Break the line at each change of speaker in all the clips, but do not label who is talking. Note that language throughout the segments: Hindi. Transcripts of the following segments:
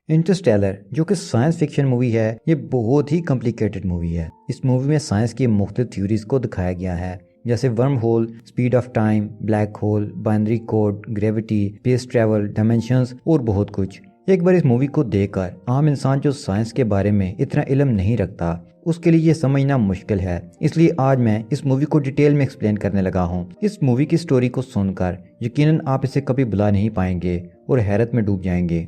इंटरस्टेलर जो कि साइंस फिक्शन मूवी है, ये बहुत ही कॉम्प्लिकेटेड मूवी है। इस मूवी में साइंस की मुख्तलिफ थ्योरीज को दिखाया गया है, जैसे worm hole, speed of time, black hole, binary code, gravity, space travel, dimensions और बहुत कुछ। एक बार इस मूवी को देखकर आम इंसान जो साइंस के बारे में इतना इल्म नहीं रखता, उसके लिए ये समझना मुश्किल है। इसलिए आज मैं इस मूवी को डिटेल में एक्सप्लेन करने लगा हूँ। इस मूवी की स्टोरी को सुनकर यकीनन आप इसे कभी भुला नहीं पाएंगे और हैरत में डूब जाएंगे।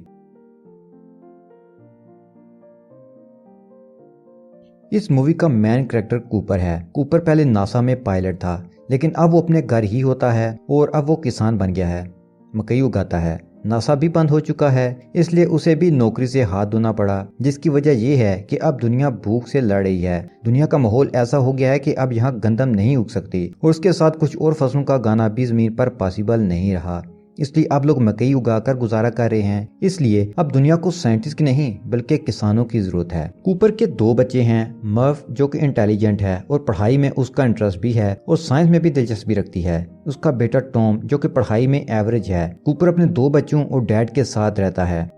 इस मूवी का मेन कैरेक्टर कूपर है। कूपर पहले नासा में पायलट था, लेकिन अब वो अपने घर ही होता है और अब वो किसान बन गया है, मकई उगाता है। नासा भी बंद हो चुका है, इसलिए उसे भी नौकरी से हाथ धोना पड़ा, जिसकी वजह ये है कि अब दुनिया भूख से लड़ रही है। दुनिया का माहौल ऐसा हो गया है कि अब यहाँ गंदम नहीं उग सकती और उसके साथ कुछ और फसलों का गाना भी जमीन पर पॉसिबल नहीं रहा। इसलिए अब लोग मकई उगाकर गुजारा कर रहे हैं। इसलिए अब दुनिया को साइंटिस्ट की नहीं बल्कि किसानों की जरूरत है। कूपर के दो बच्चे हैं, मर्फ जो कि इंटेलिजेंट है और पढ़ाई में उसका इंटरेस्ट भी है और साइंस में भी दिलचस्पी रखती है। उसका बेटा टॉम जो कि पढ़ाई में एवरेज है। कूपर अपने दो बच्चों और डैड के साथ रहता है।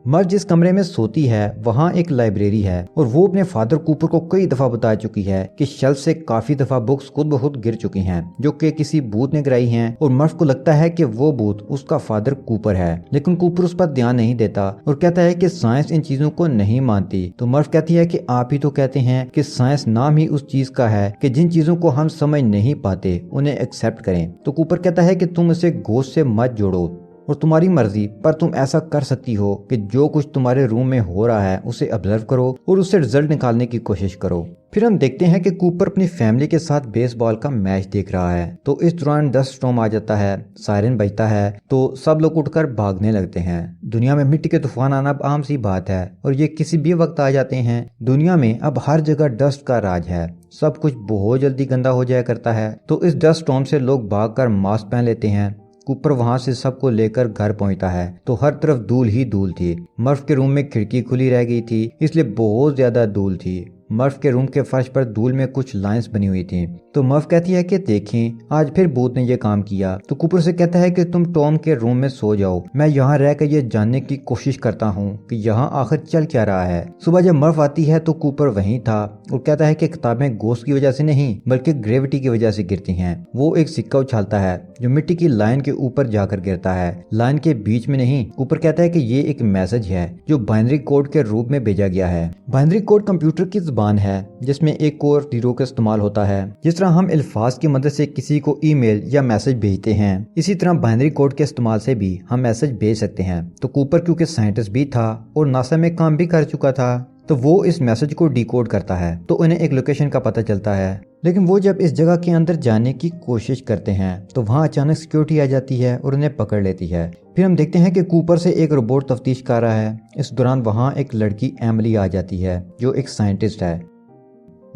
मर्फ जिस कमरे में सोती है वहाँ एक लाइब्रेरी है और वो अपने फादर कूपर को कई दफा बता चुकी है कि शेल्फ से काफी दफा बुक्स खुद ब खुद गिर चुकी हैं, जो कि किसी भूत ने गिराई हैं। और मर्फ को लगता है कि वो भूत उसका फादर कूपर है, लेकिन कूपर उस पर ध्यान नहीं देता और कहता है कि साइंस इन चीजों को नहीं मानती। तो मर्फ कहती है कि आप ही तो कहते हैं कि साइंस नाम ही उस चीज का है कि जिन चीजों को हम समझ नहीं पाते उन्हें एक्सेप्ट करें। तो कूपर कहता है कि तुम इसे गोश्त से मत जोड़ो और तुम्हारी मर्जी, पर तुम ऐसा कर सकती हो कि जो कुछ तुम्हारे रूम में हो रहा है उसे ऑब्जर्व करो और उससे रिजल्ट निकालने की कोशिश करो। फिर हम देखते हैं कि कूपर अपनी फैमिली के साथ बेसबॉल का मैच देख रहा है। तो इस दौरान डस्ट स्टॉर्म आ जाता है, सायरन बजता है, तो सब लोग उठकर भागने लगते हैं। दुनिया में मिट्टी के तूफान आना अब आम सी बात है और ये किसी भी वक्त आ जाते हैं। दुनिया में अब हर जगह डस्ट का राज है, सब कुछ बहुत जल्दी गंदा हो जाया करता है। तो इस डस्ट स्टॉर्म से लोग भागकर मास्क पहन लेते हैं। कूपर वहां से सबको लेकर घर पहुंचता है तो हर तरफ धूल ही धूल थी। मर्फ के रूम में खिड़की खुली रह गई थी, इसलिए बहुत ज्यादा धूल थी। मर्फ के रूम के फर्श पर धूल में कुछ लाइंस बनी हुई थी। तो मर्फ कहती है कि देखें आज फिर भूत ने यह काम किया। तो कूपर से कहता है कि तुम टॉम के रूम में सो जाओ, मैं यहाँ रहकर ये जानने की कोशिश करता हूँ कि यहाँ आखिर चल क्या रहा है। सुबह जब मर्फ आती है तो कूपर वहीं था और कहता है कि किताबें गोश्त की वजह से नहीं बल्कि ग्रेविटी की वजह से गिरती हैं। वो एक सिक्का उछालता है जो मिट्टी की लाइन के ऊपर जाकर गिरता है, लाइन के बीच में नहीं। कूपर कहता है कि ये एक मैसेज है जो बाइनरी कोड के रूप में भेजा गया है। बाइनरी कोड कंप्यूटर की ज़बान है जिसमें एक और जीरो का इस्तेमाल होता है। जिस तरह हम अल्फाज की मदद से किसी को ईमेल या मैसेज भेजते हैं, इसी तरह बाइनरी कोड के इस्तेमाल से भी हम मैसेज भेज सकते हैं। तो कूपर क्योंकि साइंटिस्ट भी था और नासा में काम भी कर चुका था, तो वो इस मैसेज को डिकोड करता है तो उन्हें एक लोकेशन का पता चलता है। लेकिन वो जब इस जगह के अंदर जाने की कोशिश करते हैं तो वहाँ अचानक सिक्योरिटी आ जाती है और उन्हें पकड़ लेती है। फिर हम देखते हैं कि कूपर से एक रोबोट तफ्तीश कर रहा है। इस दौरान वहाँ एक लड़की एमिली आ जाती है जो एक साइंटिस्ट है।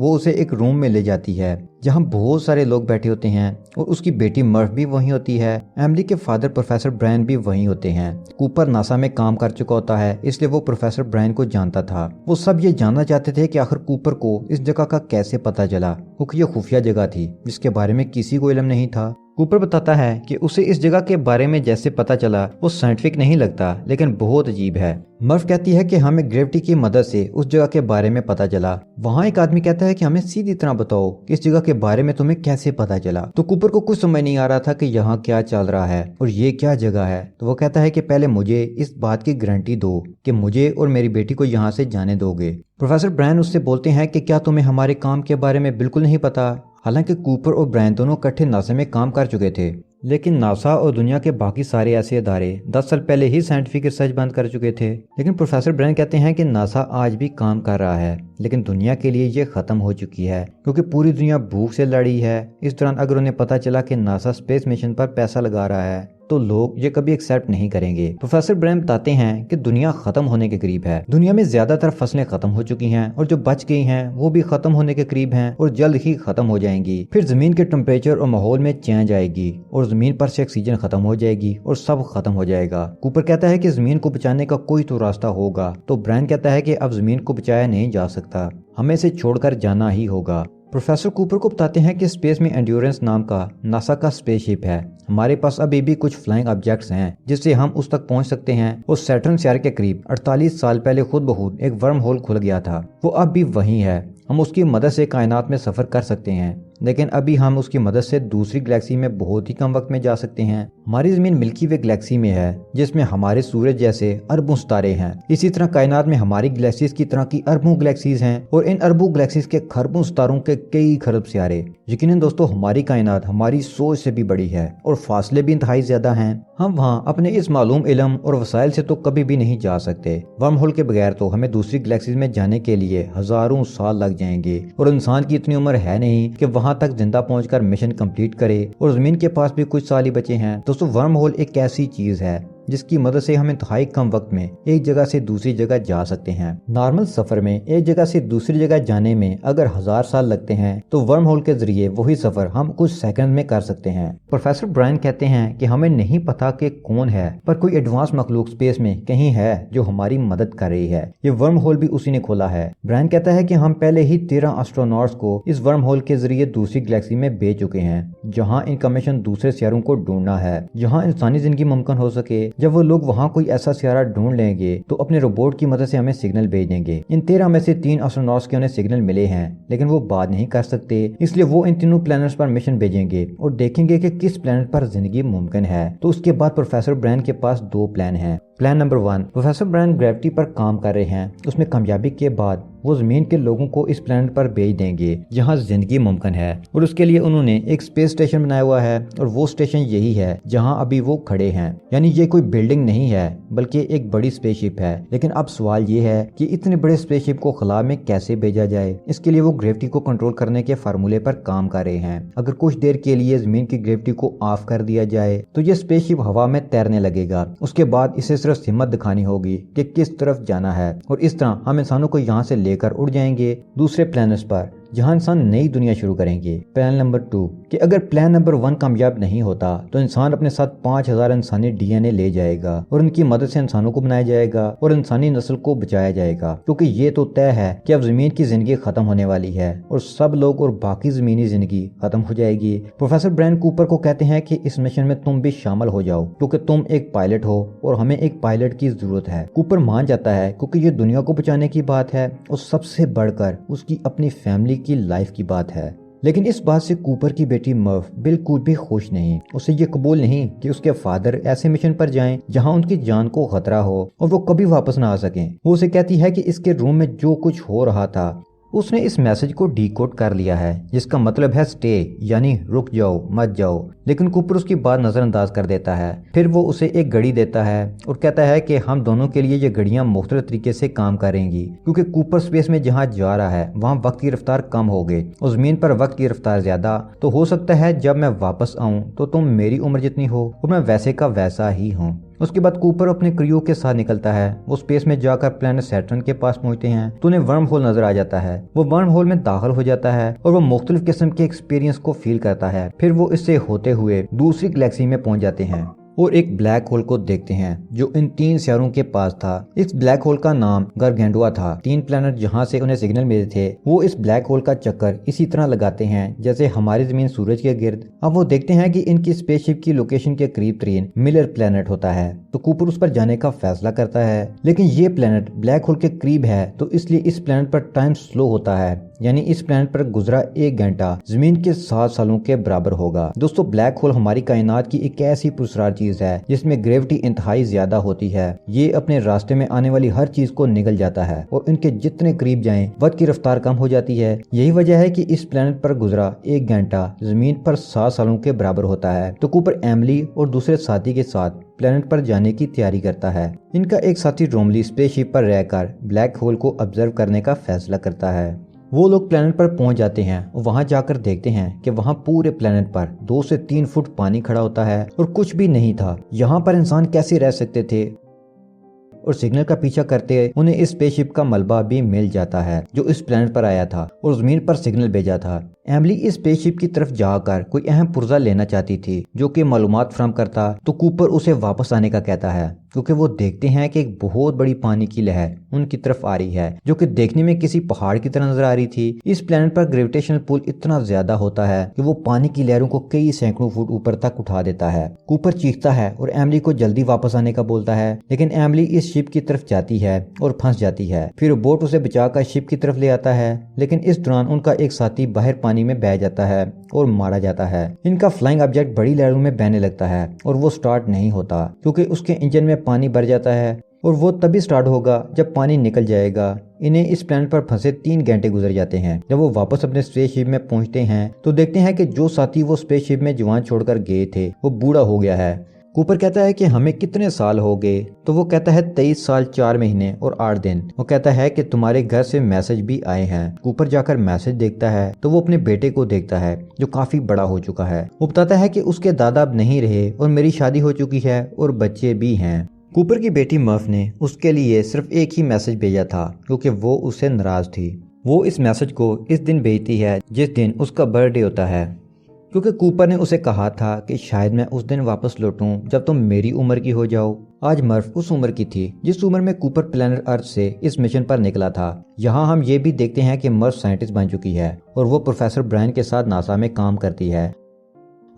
वो उसे एक रूम में ले जाती है जहाँ बहुत सारे लोग बैठे होते हैं और उसकी बेटी मर्फ भी वहीं होती है। एमिली के फादर प्रोफेसर ब्रायन भी वहीं होते हैं। कूपर नासा में काम कर चुका होता है, इसलिए वो प्रोफेसर ब्रायन को जानता था। वो सब ये जानना चाहते थे कि आखिर कूपर को इस जगह का कैसे पता चला, क्योंकि ये खुफिया जगह थी जिसके बारे में किसी को इल्म नहीं था। कूपर बताता है कि उसे इस जगह के बारे में जैसे पता चला वो साइंटिफिक नहीं लगता लेकिन बहुत अजीब है। मर्फ कहती है कि हमें ग्रेविटी की मदद से उस जगह के बारे में पता चला। वहाँ एक आदमी कहता है कि हमें सीधी तरह बताओ कि इस जगह के बारे में तुम्हें कैसे पता चला। तो कूपर को कुछ समझ नहीं आ रहा था कि यहाँ क्या चल रहा है और ये क्या जगह है। तो वो कहता है कि पहले मुझे इस बात की गारंटी दो कि मुझे और मेरी बेटी को यहाँ से जाने दोगे। प्रोफेसर ब्रायन उससे बोलते हैं कि क्या तुम्हें हमारे काम के बारे में बिल्कुल नहीं पता। हालांकि कूपर और ब्रायन दोनों इकट्ठे नासा में काम कर चुके थे, लेकिन नासा और दुनिया के बाकी सारे ऐसे इदारे 10 साल पहले ही साइंटिफिक रिसर्च बंद कर चुके थे। लेकिन प्रोफेसर ब्रायन कहते हैं कि नासा आज भी काम कर रहा है, लेकिन दुनिया के लिए ये खत्म हो चुकी है क्योंकि पूरी दुनिया भूख से लड़ी है। इस दौरान अगर उन्हें पता चला कि नासा स्पेस मिशन पर पैसा लगा रहा है तो लोग ये कभी एक्सेप्ट नहीं करेंगे। प्रोफेसर ब्रायन बताते हैं कि दुनिया खत्म होने के करीब है। दुनिया में ज्यादातर फसलें खत्म हो चुकी हैं और जो बच गई हैं वो भी खत्म होने के करीब हैं और जल्द ही खत्म हो जाएंगी। फिर जमीन के टेम्परेचर और माहौल में चेंज आएगी और जमीन पर से ऑक्सीजन खत्म हो जाएगी और सब खत्म हो जाएगा। कूपर कहता है कि जमीन को बचाने का कोई तो रास्ता होगा। तो ब्रायन कहता है कि अब जमीन को बचाया नहीं जा सकता, हमें इसे छोड़कर जाना ही होगा। प्रोफेसर कूपर को बताते हैं कि स्पेस में एंड्योरेंस नाम का नासा का स्पेसशिप है। हमारे पास अभी भी कुछ फ्लाइंग ऑब्जेक्ट्स हैं जिससे हम उस तक पहुंच सकते हैं। उस सैटर्न सियारे के करीब 48 साल पहले खुद ब खुद एक वर्म होल खुल गया था। वो अब भी वहीं है। हम उसकी मदद से कायनात में सफर कर सकते हैं, लेकिन अभी हम उसकी मदद से दूसरी गैलेक्सी में बहुत ही कम वक्त में जा सकते हैं। हमारी जमीन मिल्की वे गैलेक्सी में है जिसमें हमारे सूरज जैसे अरबों सितारे हैं। इसी तरह कायनात में हमारी गैलेक्सीज की तरह की अरबों गैलेक्सीज हैं और इन अरबों गैलेक्सीज के खरबों सितारों के कई खरब सियारे। यकीनन दोस्तों, हमारी कायनात हमारी सोच से भी बड़ी है और फासले भी इंतहाई ज्यादा हैं। हम वहाँ अपने इस मालूम इल्म और वसाइल से तो कभी भी नहीं जा सकते। वर्म होल के बगैर तो हमें दूसरी गैलेक्सीज में जाने के लिए हजारों साल लग जाएंगे और इंसान की इतनी उम्र है नहीं कि वहां तक जिंदा पहुंचकर मिशन कंप्लीट करे, और जमीन के पास भी कुछ साल ही बचे हैं। दोस्तों, वर्म होल एक ऐसी चीज है जिसकी मदद से हम इंतहाई कम वक्त में एक जगह से दूसरी जगह जा सकते हैं। नॉर्मल सफर में एक जगह से दूसरी जगह जाने में अगर 1000 साल लगते हैं तो वर्म होल के जरिए वही सफर हम कुछ सेकंड में कर सकते हैं। प्रोफेसर ब्रायन कहते हैं कि हमें नहीं पता कि कौन है, पर कोई एडवांस मखलूक स्पेस में कहीं है जो हमारी मदद कर रही है। ये वर्म होल भी उसी ने खोला है। ब्रायन कहता है कि हम पहले ही 13 एस्ट्रोनॉट्स को इस वर्म होल के जरिए दूसरी गैलेक्सी में भेज चुके हैं, जहाँ इनका मिशन दूसरे सियारों को ढूंढना है जहाँ इंसानी जिंदगी मुमकिन हो सके। जब वो लोग वहाँ कोई ऐसा सियारा ढूंढ लेंगे तो अपने रोबोट की मदद से हमें सिग्नल भेज देंगे। इन 13 में से 3 एस्ट्रोनॉट्स के उन्हें सिग्नल मिले हैं, लेकिन वो बात नहीं कर सकते, इसलिए वो इन तीनों प्लैनेट्स पर मिशन भेजेंगे और देखेंगे कि किस प्लैनेट पर जिंदगी मुमकिन है। तो उसके बाद प्रोफेसर ब्रायन के पास 2 प्लान हैं। Plan number 1, professor Brian gravity पर काम कर रहे हैं। उसमें कामयाबी के बाद वो जमीन के लोगों को इस प्लैनेट पर भेज देंगे जहां जिंदगी मुमकिन है, और उसके लिए उन्होंने एक स्पेस स्टेशन बनाया हुआ है, और वो स्टेशन यही है जहां अभी वो खड़े हैं। यानी ये कोई बिल्डिंग नहीं है बल्कि एक बड़ी स्पेसशिप है। लेकिन अब सवाल ये है कि इतने बड़े स्पेसशिप को खला में कैसे भेजा जाए। इसके लिए वो ग्रेविटी को कंट्रोल करने के फार्मूले पर काम कर रहे हैं। अगर कुछ देर के लिए जमीन की ग्रेविटी को ऑफ कर दिया जाए तो ये स्पेसशिप हवा में तैरने लगेगा। उसके बाद इसे सिर्फ हिम्मत दिखानी होगी कि किस तरफ जाना है, और इस तरह हम इंसानों को यहाँ से लेकर उड़ जाएंगे दूसरे प्लैनेट्स पर जहां इंसान नई दुनिया शुरू करेंगे। प्लान नंबर 2, कि अगर प्लान नंबर 1 कामयाब नहीं होता तो इंसान अपने साथ 5000 इंसानी डीएनए ले जाएगा और उनकी मदद से इंसानों को बनाया जाएगा और इंसानी नस्ल को बचाया जाएगा, क्योंकि ये तो तय है कि अब जमीन की जिंदगी खत्म होने वाली है और सब लोग और बाकी जमीनी जिंदगी खत्म हो जाएगी। प्रोफेसर ब्रायन कूपर को कहते हैं कि इस मिशन में तुम भी शामिल हो जाओ, क्योंकि तुम एक पायलट हो और हमें एक पायलट की जरूरत है। कूपर मान जाता है क्योंकि ये दुनिया को बचाने की बात है और सबसे बढ़कर उसकी अपनी फैमिली की लाइफ की बात है। लेकिन इस बात से कूपर की बेटी मर्फ बिल्कुल भी खुश नहीं। उसे ये कबूल नहीं कि उसके फादर ऐसे मिशन पर जाएं जहां उनकी जान को खतरा हो और वो कभी वापस ना आ सकें। वो उसे कहती है कि इसके रूम में जो कुछ हो रहा था उसने इस मैसेज को डीकोड कर लिया है, जिसका मतलब है स्टे, यानी रुक जाओ, मत जाओ। लेकिन कूपर उसकी बात नजरअंदाज कर देता है। फिर वो उसे एक घड़ी देता है और कहता है कि हम दोनों के लिए ये घड़ियां मुख्तलिफ तरीके से काम करेंगी, क्योंकि कूपर स्पेस में जहाँ जा रहा है वहाँ वक्त की रफ्तार कम हो गई और जमीन पर वक्त की रफ्तार ज्यादा। तो हो सकता है जब मैं वापस आऊँ तो तुम मेरी उम्र जितनी हो और मैं वैसे का वैसा ही हूँ। उसके बाद कूपर अपने क्रियो के साथ निकलता है। वो स्पेस में जाकर प्लैनेट सैटर्न के पास पहुंचते हैं तो उन्हें वर्म होल नजर आ जाता है। वो वर्म होल में दाखिल हो जाता है और वो मुख्तलिफ किस्म के एक्सपीरियंस को फील करता है। फिर वो इससे होते हुए दूसरी गैलेक्सी में पहुंच जाते हैं और एक ब्लैक होल को देखते हैं जो इन 3 सियारों के पास था। इस ब्लैक होल का नाम गारगेंडुआ था। 3 प्लैनेट जहां से उन्हें सिग्नल मिले थे वो इस ब्लैक होल का चक्कर इसी तरह लगाते हैं जैसे हमारी जमीन सूरज के गिर्द। अब वो देखते हैं कि इनकी स्पेसशिप की लोकेशन के करीब तरीन मिलर प्लैनेट होता है, तो कूपर उस पर जाने का फैसला करता है। लेकिन ये प्लैनेट ब्लैक होल के करीब है, तो इसलिए इस प्लैनेट पर टाइम स्लो होता है, यानी इस प्लैनेट पर गुजरा 1 घंटा जमीन के 7 सालों के बराबर होगा। दोस्तों, ब्लैक होल हमारी कायनात की एक ऐसी पुरस्कार चीज है जिसमें ग्रेविटी इंतहाई ज्यादा होती है। ये अपने रास्ते में आने वाली हर चीज को निगल जाता है और इनके जितने करीब जाएं वक्त की रफ्तार कम हो जाती है। यही वजह है कि इस प्लैनेट पर गुजरा 1 घंटा जमीन पर 7 सालों के बराबर होता है। तो कूपर एमिली और दूसरे साथी के साथ प्लैनेट पर जाने की तैयारी करता है। इनका एक साथी रोमली स्पेसशिप पर रहकर ब्लैक होल को ऑब्जर्व करने का फैसला करता है। वो लोग प्लैनेट पर पहुंच जाते हैं और वहां जाकर देखते हैं कि वहां पूरे प्लैनेट पर 2 से 3 फुट पानी खड़ा होता है और कुछ भी नहीं था। यहाँ पर इंसान कैसे रह सकते थे, और सिग्नल का पीछा करते उन्हें इस स्पेसशिप का मलबा भी मिल जाता है जो इस प्लैनेट पर आया था और जमीन पर सिग्नल भेजा था। एमिली इस स्पेसशिप की तरफ जाकर कोई अहम पुर्जा लेना चाहती थी जो कि मालूमात फराहम करता, तो कूपर उसे वापस आने का कहता है क्योंकि वो देखते हैं कि एक बहुत बड़ी पानी की लहर उनकी तरफ आ रही है जो कि देखने में किसी पहाड़ की तरह नजर आ रही थी। इस प्लेनेट पर ग्रेविटेशनल पुल इतना ज्यादा होता है कि वो पानी की लहरों को कई सैकड़ों फुट ऊपर तक उठा देता है। कूपर चीखता है और एमिली को जल्दी वापस आने का बोलता है, लेकिन एमिली इस शिप की तरफ जाती है और फंस जाती है। फिर बोट उसे बचाकर शिप की तरफ ले आता है, लेकिन इस दौरान उनका एक साथी बाहर पानी में बह जाता है और मारा जाता है। इनका फ्लाइंग ऑब्जेक्ट बड़ी लहरों में बहने लगता है और वो स्टार्ट नहीं होता क्योंकि उसके इंजन में पानी भर जाता है, और वो तभी स्टार्ट होगा जब पानी निकल जाएगा। इन्हें इस प्लेनेट पर फंसे 3 घंटे गुजर जाते हैं। जब वो वापस अपने स्पेसशिप में पहुंचते हैं तो देखते हैं कि जो साथी वो स्पेसशिप में जवान छोड़कर गए थे वो बूढ़ा हो गया है। कूपर कहता है कि हमें कितने साल हो गए, तो वो कहता है 23 साल 4 महीने और 8 दिन। वो कहता है कि तुम्हारे घर से मैसेज भी आए हैं। कूपर जाकर मैसेज देखता है तो वो अपने बेटे को देखता है जो काफी बड़ा हो चुका है। वो बताता है कि उसके दादा अब नहीं रहे और मेरी शादी हो चुकी है और बच्चे भी हैं। कूपर की बेटी मर्फ ने उसके लिए सिर्फ एक ही मैसेज भेजा था क्योंकि वो उससे नाराज थी। वो इस मैसेज को इस दिन भेजती है जिस दिन उसका बर्थडे होता है, क्योंकि कूपर ने उसे कहा था कि शायद मैं उस दिन वापस लौटूं जब तुम मेरी उम्र की हो जाओ। आज मर्फ उस उम्र की थी जिस उम्र में कूपर प्लेनेट अर्थ से इस मिशन पर निकला था। यहाँ हम ये भी देखते हैं कि मर्फ साइंटिस्ट बन चुकी है और वो प्रोफेसर ब्रायन के साथ नासा में काम करती है।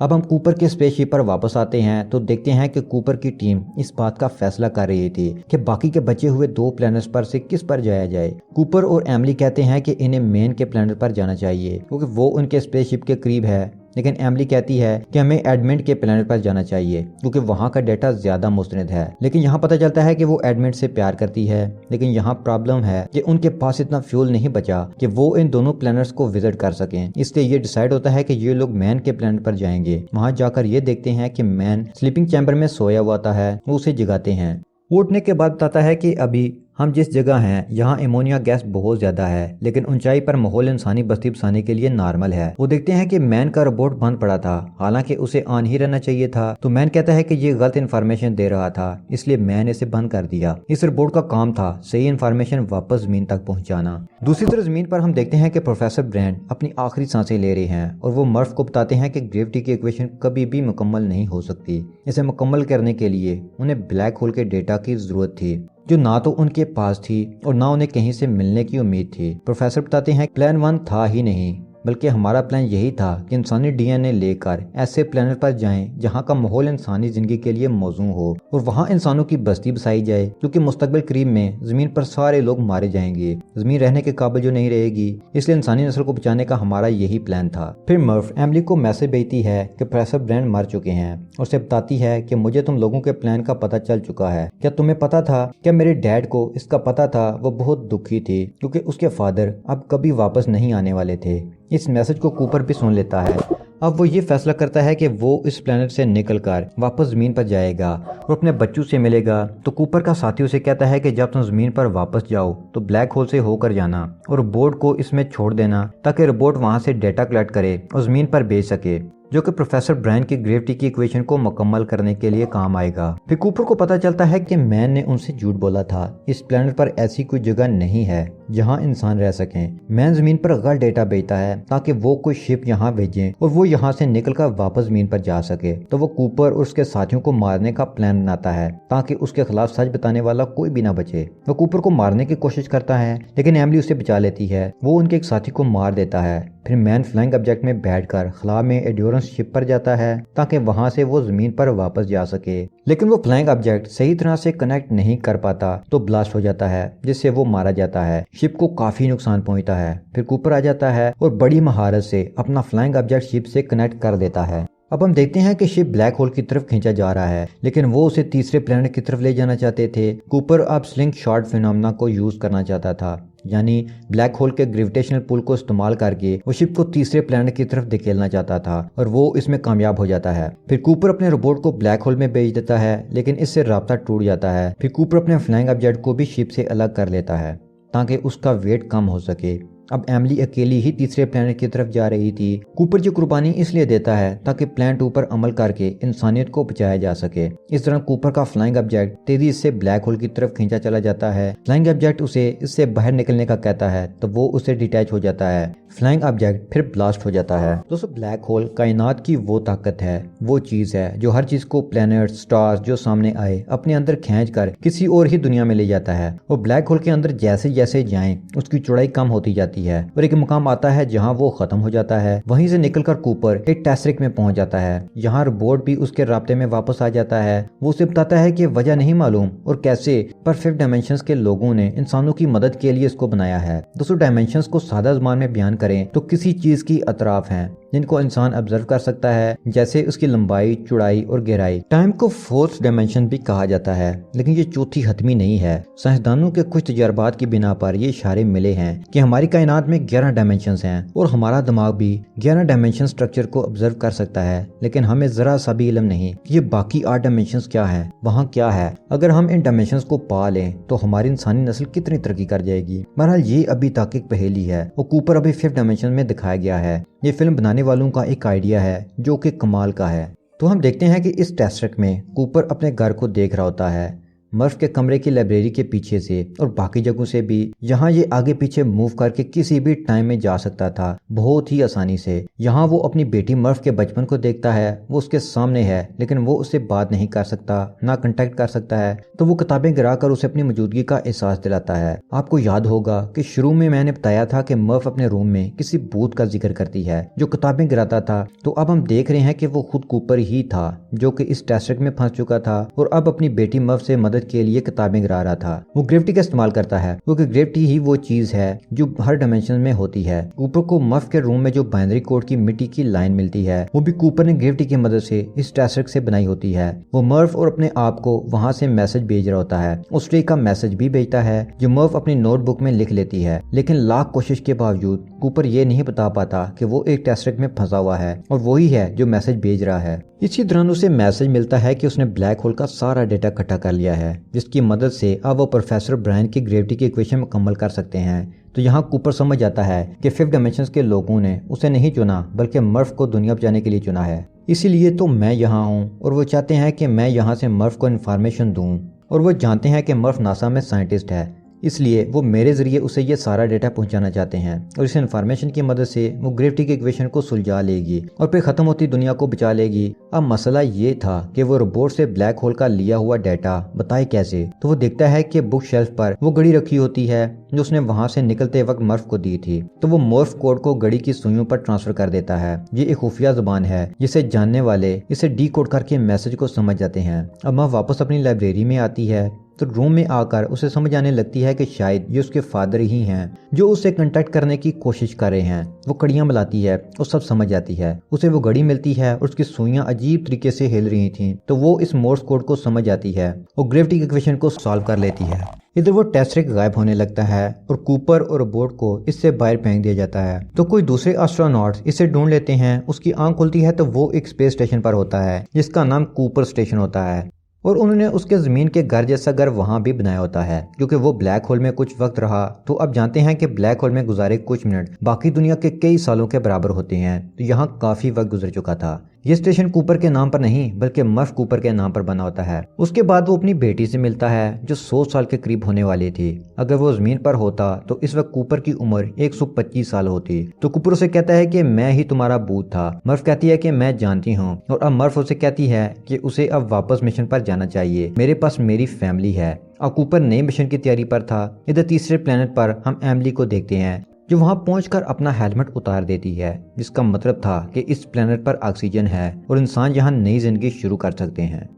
अब हम कूपर के स्पेसशिप पर वापस आते हैं तो देखते हैं कि कूपर की टीम इस बात का फैसला कर रही थी कि बाकी के बचे हुए 2 प्लैनेट्स पर से किस पर जाया जाए। कूपर और एमिली कहते हैं कि इन्हें मेन के प्लैनेट पर जाना चाहिए क्योंकि वो उनके स्पेसशिप के करीब है, लेकिन एमिली कहती है कि हमें एडमिंट के प्लैनेट पर जाना चाहिए क्योंकि वहाँ का डेटा ज्यादा मुस्तनद है। लेकिन यहाँ पता चलता है कि वो एडमिंट से प्यार करती है, लेकिन यहाँ प्रॉब्लम है कि उनके पास इतना फ्यूल नहीं बचा कि वो इन दोनों प्लैनेट्स को विजिट कर सकें। इसलिए ये डिसाइड होता है कि ये लोग मैन के प्लैनेट पर जाएंगे। वहाँ जाकर ये देखते हैं कि मैन स्लीपिंग चैम्बर में सोया हुआ था है, वो उसे जगाते हैं। वो उठने के बाद बताता है कि अभी हम जिस जगह हैं यहाँ एमोनिया गैस बहुत ज्यादा है, लेकिन ऊंचाई पर माहौल इंसानी बस्ती बसाने के लिए नॉर्मल है। वो देखते हैं कि मैन का रोबोट बंद पड़ा था, हालांकि उसे ऑन ही रहना चाहिए था। तो मैन कहता है कि ये गलत इन्फॉर्मेशन दे रहा था, इसलिए मैन इसे बंद कर दिया। इस रोबोट का काम था सही इन्फॉर्मेशन वापस जमीन तक पहुंचाना। दूसरी तरफ जमीन पर हम देखते हैं कि प्रोफेसर ब्रैंड अपनी आखिरी सांसें ले रहे हैं और वो मर्फ को बताते हैं कि ग्रेविटी की इक्वेशन कभी भी मुकम्मल नहीं हो सकती। इसे मुकम्मल करने के लिए उन्हें ब्लैक होल के डेटा की जरूरत थी जो ना तो उनके पास थी और ना उन्हें कहीं से मिलने की उम्मीद थी। प्रोफेसर बताते हैं प्लान 1 था ही नहीं, बल्कि हमारा प्लान यही था कि इंसानी डीएनए लेकर ऐसे प्लेनेट पर जाएं जहां का माहौल इंसानी जिंदगी के लिए मौजूद हो और वहां इंसानों की बस्ती बसाई जाए, क्योंकि मुस्तकबिल करीब में जमीन पर सारे लोग मारे जाएंगे, जमीन रहने के काबिल जो नहीं रहेगी। इसलिए इंसानी नस्ल को बचाने का हमारा यही प्लान था। फिर मर्फ एमिली को मैसेज भेजती है कि प्रोफेसर ब्रैंड मर चुके हैं और उसे बताती है कि मुझे तुम लोगों के प्लान का पता चल चुका है। क्या तुम्हें पता था? क्या मेरे डैड को इसका पता था? वो बहुत दुखी थी क्योंकि उसके फादर अब कभी वापस नहीं आने वाले थे। इस मैसेज को कूपर भी सुन लेता है। अब वो ये फैसला करता है कि वो इस प्लेनेट से निकलकर वापस ज़मीन पर जाएगा और अपने बच्चों से मिलेगा। तो कूपर का साथी उसे कहता है कि जब तुम ज़मीन पर वापस जाओ तो ब्लैक होल से होकर जाना और रोबोट को इसमें छोड़ देना ताकि रोबोट वहाँ से डेटा कलेक्ट करे और ज़मीन पर भेज सके, जो कि प्रोफेसर ब्रायन की ग्रेविटी की इक्वेशन को मुकम्मल करने के लिए काम आएगा। फिर कूपर को पता चलता है कि मैन ने उनसे झूठ बोला था। इस प्लेनेट पर ऐसी कोई जगह नहीं है जहां इंसान रह सकें। मैन जमीन पर गलत डेटा भेजता है ताकि वो कोई शिप यहां भेजें और वो यहां से निकलकर वापस जमीन पर जा सके। तो वो कूपर और उसके साथियों को मारने का प्लान बनाता है ताकि उसके खिलाफ सच बताने वाला कोई भी ना बचे। वो कूपर को मारने की कोशिश करता है, लेकिन एमिली उसे बचा लेती है। वो उनके एक साथी को मार देता है। फिर मैन फ्लाइंग ऑब्जेक्ट में बैठकर खला में एंड्योरेंस शिप पर जाता है ताकि वहां से वो जमीन पर वापस जा सके, लेकिन वो फ्लाइंग ऑब्जेक्ट सही तरह से कनेक्ट नहीं कर पाता तो ब्लास्ट हो जाता है, जिससे वो मारा जाता है। शिप को काफी नुकसान पहुंचता है। फिर कूपर आ जाता है और बड़ी महारत से अपना फ्लाइंग ऑब्जेक्ट शिप से कनेक्ट कर देता है। अब हम देखते हैं कि शिप ब्लैक होल की तरफ खींचा जा रहा है, लेकिन वो उसे तीसरे प्लेनेट की तरफ ले जाना चाहते थे। कूपर अब स्लिंग शॉट फिनोमेना को यूज करना चाहता था, यानी ब्लैक होल के ग्रेविटेशनल पुल को इस्तेमाल करके वो शिप को तीसरे प्लेनेट की तरफ धकेलना चाहता था और वो इसमें कामयाब हो जाता है। फिर कूपर अपने रोबोट को ब्लैक होल में भेज देता है, लेकिन इससे राब्ता टूट जाता है। फिर कूपर अपने फ्लाइंग ऑब्जेक्ट को भी शिप से अलग कर लेता है ताकि उसका वेट कम हो सके। अब एमिली अकेली ही तीसरे प्लेनेट की तरफ जा रही थी। कूपर जो कुर्बानी इसलिए देता है ताकि प्लेनेट ऊपर अमल करके इंसानियत को बचाया जा सके। इस दौरान कूपर का फ्लाइंग ऑब्जेक्ट तेजी से ब्लैक होल की तरफ खींचा चला जाता है। फ्लाइंग ऑब्जेक्ट उसे इससे बाहर निकलने का कहता है तो वो उससे डिटैच हो जाता है। फ्लाइंग ऑब्जेक्ट फिर ब्लास्ट हो जाता है। दोस्तों, ब्लैक होल कायनात की वो ताकत है, वो चीज है जो हर चीज को, प्लैनेट, स्टार्स जो सामने आए अपने अंदर खींच कर किसी और ही दुनिया में ले जाता है। और ब्लैक होल के अंदर जैसे जैसे जाएं उसकी चौड़ाई कम होती जाती है और एक मुकाम आता है जहां वो खत्म हो जाता है। वहीं से निकलकर कूपर एक टेस्रिक में पहुंच जाता है। यहाँ रोबोट भी उसके राब्ते में वापस आ जाता है। वो उसे बताता है कि वजह नहीं मालूम और कैसे पर फिफ्थ डायमेंशंस के लोगों ने इंसानों की मदद के लिए इसको बनाया है। दोस्तों, डायमेंशंस को सादा ज़बान में बयान करें तो किसी चीज की अतराफ हैं जिनको इंसान ऑब्जर्व कर सकता है, जैसे उसकी लंबाई, चौड़ाई और गहराई। टाइम को फोर्थ डायमेंशन भी कहा जाता है, लेकिन ये चौथी हतमी नहीं है। साइंसदानों के कुछ तजर्बात की बिना पर ये इशारे मिले हैं कि हमारी कायनात में 11 डायमेंशंस हैं और हमारा दिमाग भी 11 डायमेंशन स्ट्रक्चर को ऑब्जर्व कर सकता है, लेकिन हमें जरा सा भी इल्म नहीं कि ये बाकी 8 डायमेंशंस क्या है, वहाँ क्या है। अगर हम इन डायमेंशंस को पा लें तो हमारी इंसानी नस्ल कितनी तरक्की कर जाएगी। बहरहाल ये अभी तक एक पहेली है और कूपर अभी फिफ्थ डायमेंशन में दिखाया गया है। ये फिल्म बनाने वालों का एक आइडिया है जो कि कमाल का है। तो हम देखते हैं कि इस टेस्ट्रिक में कूपर अपने घर को देख रहा होता है, मर्फ के कमरे की लाइब्रेरी के पीछे से और बाकी जगहों से भी। यहाँ ये आगे पीछे मूव करके किसी भी टाइम में जा सकता था बहुत ही आसानी से। यहाँ वो अपनी बेटी मर्फ के बचपन को देखता है, वो उसके सामने है लेकिन वो उससे बात नहीं कर सकता, ना कांटेक्ट कर सकता है। तो वो किताबें गिरा कर उसे अपनी मौजूदगी का एहसास दिलाता है। आपको याद होगा कि शुरू में मैंने बताया था कि मर्फ अपने रूम में किसी भूत का जिक्र करती है जो किताबें गिराता था। तो अब हम देख रहे हैं कि वो खुद कूपर ही था जो कि इस टेस्ट्रिक में फंस चुका था और अब अपनी बेटी मर्फ से मदद के लिए किताबें गिरा रहा था। वो ग्रेविटी का इस्तेमाल करता है क्योंकि ग्रेविटी ही वो चीज है जो हर डायमेंशन में होती है। कूपर को मर्फ के रूम में जो बाइनरी कोड की मिट्टी की लाइन मिलती है वो भी कूपर ने ग्रेविटी की मदद से इस टेस्ट्रिक से बनाई होती है। वो मर्फ और अपने आप को वहां से मैसेज भेज रहा होता है। उस ट्री का मैसेज भी भेजता है जो मर्फ अपनी नोटबुक में लिख लेती है, लेकिन लाख कोशिश के बावजूद कूपर ये नहीं बता पाता कि वो एक टेस्ट्रिक में फंसा हुआ है और वही है जो मैसेज भेज रहा है। इसी दौरान उसे मैसेज मिलता है कि उसने ब्लैक होल का सारा डेटा इकट्ठा कर लिया है, जिसकी मदद से अब वो प्रोफेसर ब्रायन की ग्रेविटी की इक्वेशन मुकम्मल कर सकते हैं। तो यहाँ कूपर समझ जाता है कि फिफ्थ डायमेंशंस के लोगों ने उसे नहीं चुना बल्कि मर्फ को दुनिया बचाने के लिए चुना है। इसीलिए तो मैं यहाँ हूँ और वो चाहते हैं कि मैं यहाँ से मर्फ को इन्फॉर्मेशन दूँ और वो जानते हैं कि मर्फ नासा में साइंटिस्ट है, इसलिए वो मेरे जरिए उसे ये सारा डेटा पहुंचाना चाहते हैं और इस इन्फॉर्मेशन की मदद से वो ग्रेविटी के इक्वेशन को सुलझा लेगी और फिर खत्म होती दुनिया को बचा लेगी। अब मसला ये था कि वो रोबोट से ब्लैक होल का लिया हुआ डेटा बताए कैसे। तो वो देखता है कि बुक शेल्फ पर वो घड़ी रखी होती है जो उसने वहां से निकलते वक्त मर्फ को दी थी। तो वो मॉर्फ कोड को घड़ी की सुइयों पर ट्रांसफर कर देता है। ये एक खुफिया जुबान है जिसे जानने वाले इसे डी कोड करके मैसेज को समझ जाते हैं। अब माँ वापस अपनी लाइब्रेरी में आती है तो रूम में आकर उसे समझ आने लगती है कि शायद ये उसके फादर ही हैं जो उसे कांटेक्ट करने की कोशिश कर रहे हैं। वो कड़ियां मिलाती है और सब समझ जाती है। उसे वो घड़ी मिलती है और उसकी सुइयां अजीब तरीके से हिल रही थीं, तो वो इस मोर्स कोड को समझ जाती है और ग्रेविटी इक्वेशन को सॉल्व कर लेती है। इधर वो टेस्ट्रिक गायब होने लगता है और कूपर और रोबोट को इससे बाहर फेंक दिया जाता है। तो कोई दूसरे एस्ट्रोनॉट्स इसे ढूंढ लेते हैं। उसकी आंख खुलती है तो वो एक स्पेस स्टेशन पर होता है जिसका नाम कूपर स्टेशन होता है और उन्होंने उसके जमीन के घर जैसा घर वहां भी बनाया होता है क्योंकि वो ब्लैक होल में कुछ वक्त रहा। तो अब जानते हैं कि ब्लैक होल में गुजारे कुछ मिनट बाकी दुनिया के कई सालों के बराबर होते हैं। तो यहाँ काफी वक्त गुजर चुका था। ये स्टेशन कूपर के नाम पर नहीं बल्कि मर्फ कूपर के नाम पर बना होता है। उसके बाद वो अपनी बेटी से मिलता है जो 100 साल के करीब होने वाली थी। अगर वो जमीन पर होता तो इस वक्त कूपर की उम्र 125 साल होती। तो कूपर उसे कहता है कि मैं ही तुम्हारा भूत था। मर्फ कहती है कि मैं जानती हूँ और अब मर्फ उसे कहती है कि उसे अब वापस मिशन पर जाना चाहिए, मेरे पास मेरी फैमिली है। अब कूपर नए मिशन की तैयारी पर था। इधर तीसरे प्लेनेट पर हम एमिली को देखते हैं जो वहां पहुंचकर अपना हेलमेट उतार देती है, जिसका मतलब था कि इस प्लेनेट पर ऑक्सीजन है और इंसान यहां नई जिंदगी शुरू कर सकते हैं।